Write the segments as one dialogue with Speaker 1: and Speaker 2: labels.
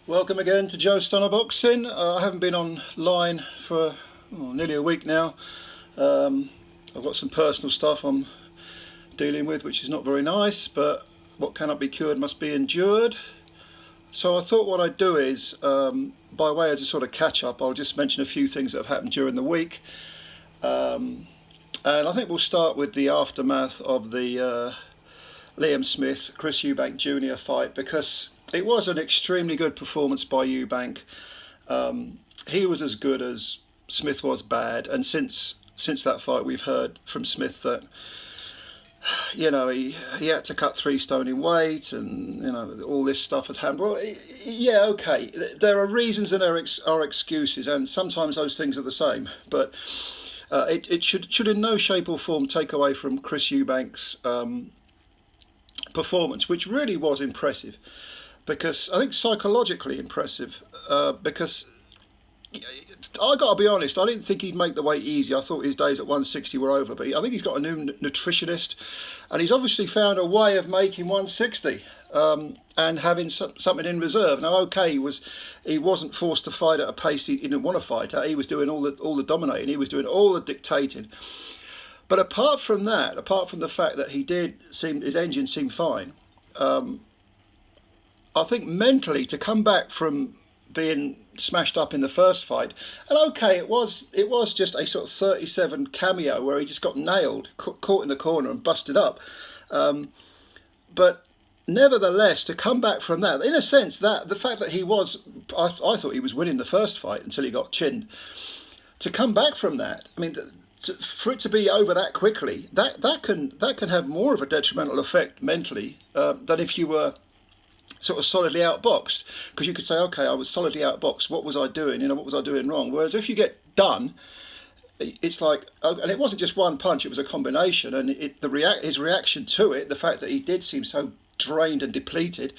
Speaker 1: Welcome again to Joe Stunner Boxing. I haven't been online for nearly a week now. I've got some personal stuff I'm dealing with, which is not very nice, but what cannot be cured must be endured. So I thought what I'd do is, by way as a sort of catch-up, I'll just mention a few things that have happened during the week. And I think we'll start with the aftermath of the Liam Smith, Chris Eubank Jr. fight, because it was an extremely good performance by Eubank. He was as good as Smith was bad, and since that fight we've heard from Smith that he had to cut 3 stone in weight, and all this stuff has happened. Well, yeah, okay, there are reasons and there are excuses, and sometimes those things are the same, but it should in no shape or form take away from Chris Eubank's performance, which really was impressive. Because I think psychologically impressive, because I got to be honest, I didn't think he'd make the weight easy. I thought his days at 160 were over, but I think he's got a new nutritionist, and he's obviously found a way of making 160 and having something in reserve. Now, okay, he wasn't forced to fight at a pace he didn't want to fight at. He was doing all the dominating. He was doing all the dictating. But apart from that, apart from the fact that his engine seemed fine. I think mentally to come back from being smashed up in the first fight, and okay, it was just a sort of 37 cameo where he just got nailed, caught in the corner and busted up. But nevertheless, to come back from that, in a sense, that the fact that I thought he was winning the first fight until he got chinned. To come back from that, I mean, for it to be over that quickly, that can have more of a detrimental effect mentally than if you were sort of solidly outboxed, because you could say, okay, I was solidly outboxed, what was I doing, what was I doing wrong? Whereas if you get done, it's like, and it wasn't just one punch, it was a combination, and his reaction to it, the fact that he did seem so drained and depleted,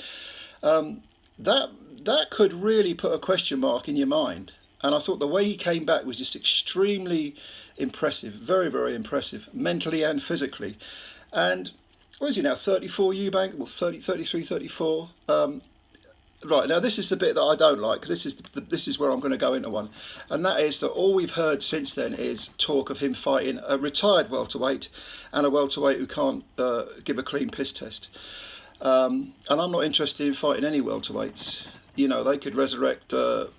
Speaker 1: that could really put a question mark in your mind. And I thought the way he came back was just extremely impressive, very, very impressive, mentally and physically. And what is he now, 34 Eubank? Well, 33, 34. Right, now this is the bit that I don't like. This is where I'm going to go into one. And that is that all we've heard since then is talk of him fighting a retired welterweight and a welterweight who can't give a clean piss test. And I'm not interested in fighting any welterweights. They could resurrect the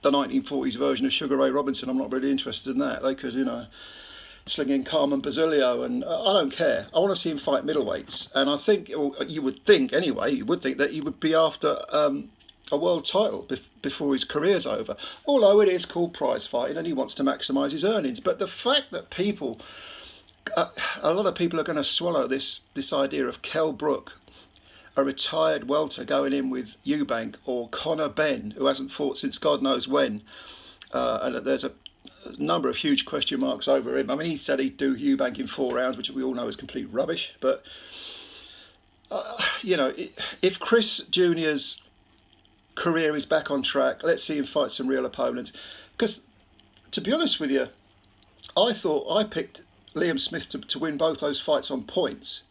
Speaker 1: 1940s version of Sugar Ray Robinson. I'm not really interested in that. They could, sling in Carmen Basilio, and I don't care. I want to see him fight middleweights, and I think, you would think that he would be after a world title before his career's over, although it is called prize fighting and he wants to maximise his earnings. But the fact that a lot of people are going to swallow this idea of Kell Brook, a retired welter, going in with Eubank, or Conor Benn, who hasn't fought since God knows when, and that there's a number of huge question marks over him. I mean, he said he'd do Eubank in 4 rounds, which we all know is complete rubbish. But, if Chris Jr.'s career is back on track, let's see him fight some real opponents. Because, to be honest with you, I thought I picked Liam Smith to win both those fights on points.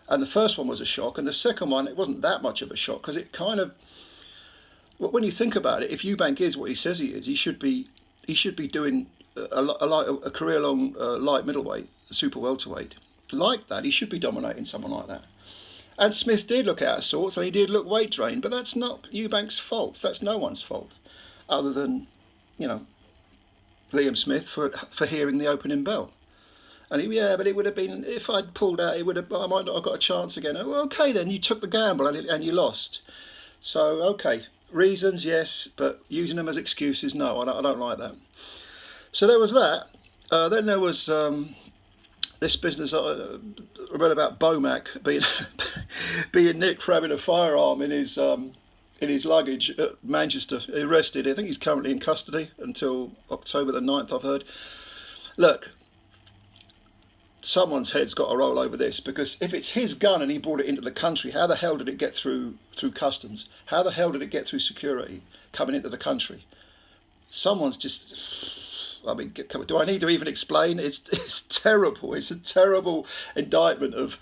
Speaker 1: And the first one was a shock, and the second one, it wasn't that much of a shock, because it kind of, when you think about it, if Eubank is what he says he is, he should be doing a career-long light middleweight, super welterweight. Like that, he should be dominating someone like that. And Smith did look out of sorts, and he did look weight drained, but that's not Eubank's fault. That's no one's fault, other than, Liam Smith for hearing the opening bell. And but it would have been, if I'd pulled out, I might not have got a chance again. Well, okay then, you took the gamble and you lost. So, okay, reasons, yes, but using them as excuses, no, I don't like that. So there was that. Then there was this business I read about Bomac being nicked for having a firearm in his luggage at Manchester. Arrested. I think he's currently in custody until October the 9th, I've heard. Look, someone's head's got to roll over this, because if it's his gun and he brought it into the country, how the hell did it get through customs? How the hell did it get through security coming into the country? Someone's just... I mean, do I need to even explain? It's terrible. It's a terrible indictment of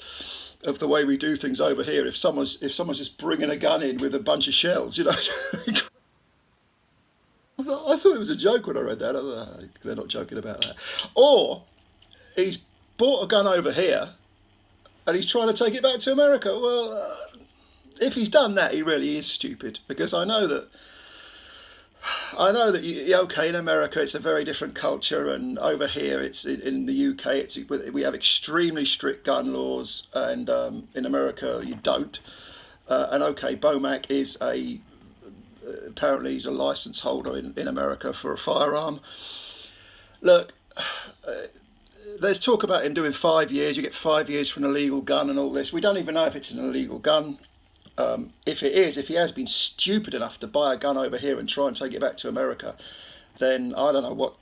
Speaker 1: the way we do things over here. If someone's just bringing a gun in with a bunch of shells, I thought it was a joke when I read that. I thought, "Oh, they're not joking about that." Or he's bought a gun over here and he's trying to take it back to America. Well, if he's done that, he really is stupid, because I know that okay, in America it's a very different culture, and over here it's in the UK we have extremely strict gun laws, and in America you don't. And okay, Bomac is apparently he's a license holder in America for a firearm. Look, there's talk about him doing 5 years. You get 5 years for an illegal gun and all this. We don't even know if it's an illegal gun. If it is, if he has been stupid enough to buy a gun over here and try and take it back to America, then I don't know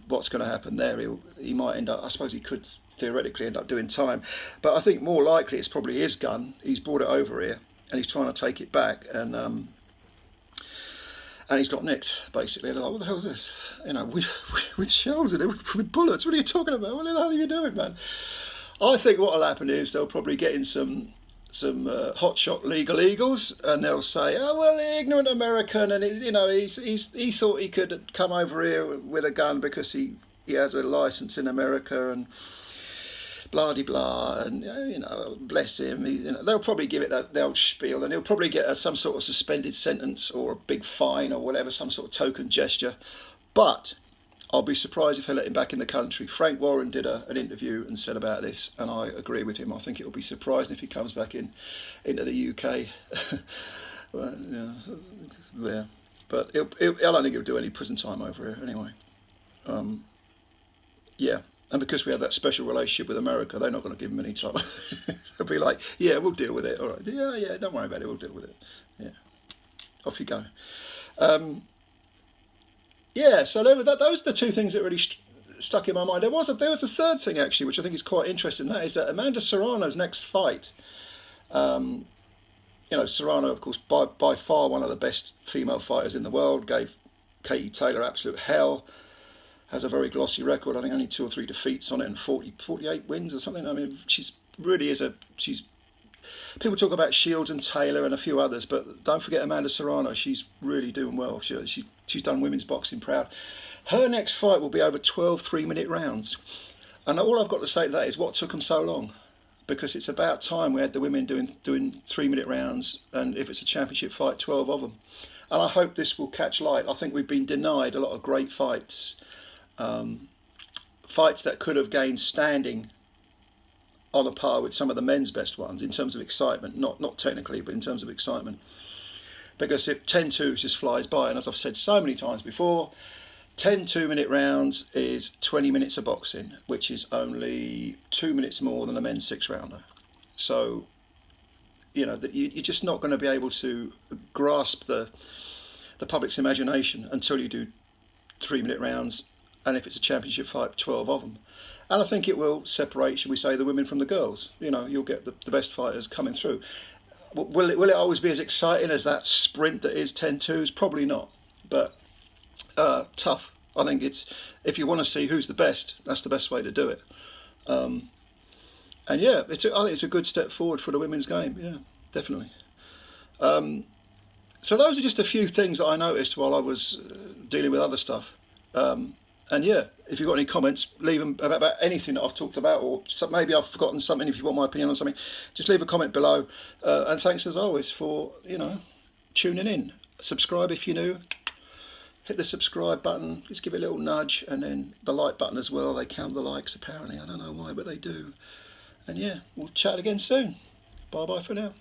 Speaker 1: what's going to happen there. He might end up, I suppose he could theoretically end up doing time, but I think more likely it's probably his gun. He's brought it over here and he's trying to take it back, and he's got nicked, basically. They're like, what the hell is this? With shells in it, with bullets. What are you talking about? What the hell are you doing, man? I think what will happen is they'll probably get in some hotshot legal eagles, and they'll say, oh well, ignorant American, and he thought he could come over here with a gun because he has a license in America, and blah de blah, and bless him. They'll probably give it the old spiel, and he'll probably get some sort of suspended sentence or a big fine or whatever, some sort of token gesture. But I'll be surprised if they let him back in the country. Frank Warren did an interview and said about this, and I agree with him. I think it'll be surprising if he comes back into the UK. Well, yeah, but I don't think he'll do any prison time over here anyway. Yeah, and because we have that special relationship with America, they're not going to give him any time. They'll be like, yeah, we'll deal with it. All right, yeah, don't worry about it. We'll deal with it. Yeah, off you go. Yeah, so those are the two things that really stuck in my mind. There was a third thing, actually, which I think is quite interesting. That is that Amanda Serrano's next fight. Serrano, of course, by far one of the best female fighters in the world, gave Katie Taylor absolute hell. Has a very glossy record. I think only 2 or 3 defeats on it and 48 wins or something. I mean, she's. People talk about Shields and Taylor and a few others, but don't forget Amanda Serrano. She's really doing well. She's done women's boxing proud. Her next fight will be over 12 3-minute rounds. And all I've got to say to that is, what took them so long? Because it's about time we had the women doing 3-minute rounds, and if it's a championship fight, 12 of them. And I hope this will catch light. I think we've been denied a lot of great fights. Fights that could have gained standing on a par with some of the men's best ones in terms of excitement, not technically, but in terms of excitement. Because if 10-2 just flies by, and as I've said so many times before, 10 2-minute rounds is 20 minutes of boxing, which is only 2 minutes more than a men's 6-rounder. So, you're just not going to be able to grasp the public's imagination until you do 3-minute rounds, and if it's a championship fight, 12 of them. And I think it will separate, should we say, the women from the girls. You'll get the best fighters coming through. Will it always be as exciting as that sprint that is 10-2s? Probably not. But tough. I think if you want to see who's the best, that's the best way to do it. And yeah, I think it's a good step forward for the women's game. Yeah, definitely. So those are just a few things that I noticed while I was dealing with other stuff. And yeah, if you've got any comments, leave them about anything that I've talked about, or maybe I've forgotten something. If you want my opinion on something, just leave a comment below. And thanks as always for tuning in. Subscribe if you're new. Hit the subscribe button. Just give it a little nudge, and then the like button as well. They count the likes apparently. I don't know why, but they do. And yeah, we'll chat again soon. Bye bye for now.